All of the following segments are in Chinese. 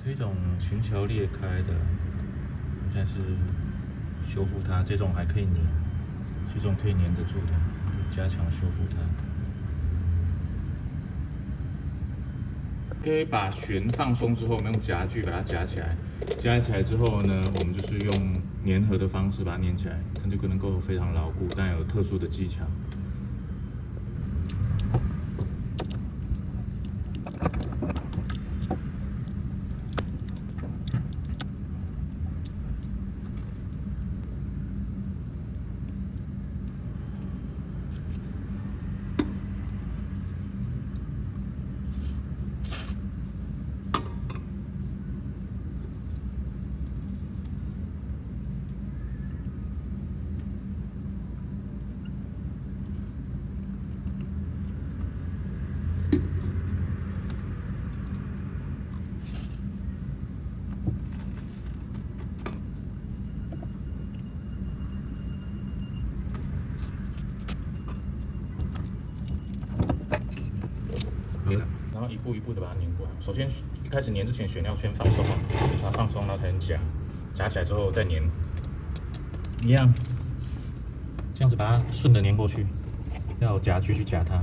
这种琴桥裂开的，现在是修复它，这种还可以粘，这种可以粘得住的，就加强修复它。可以把弦放松之后，我们用夹具把它夹起来。夹起来之后呢，我们就是用粘合的方式把它粘起来，它就能够非常牢固，但有特殊的技巧。然后一步一步的把它粘过来。首先一开始粘之前，弦要先放松，把它放松，然后才能夹。夹起来之后再粘，一样，这样子把它顺着粘过去。要有夹具去夹它。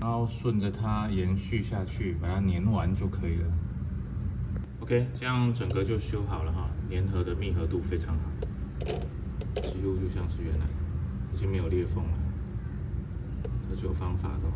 然后顺着它延续下去，把它粘完就可以了。OK， 这样整个就修好了哈，粘合的密合度非常好，几乎就像是原来的，已经没有裂缝了。这是有方法的哦。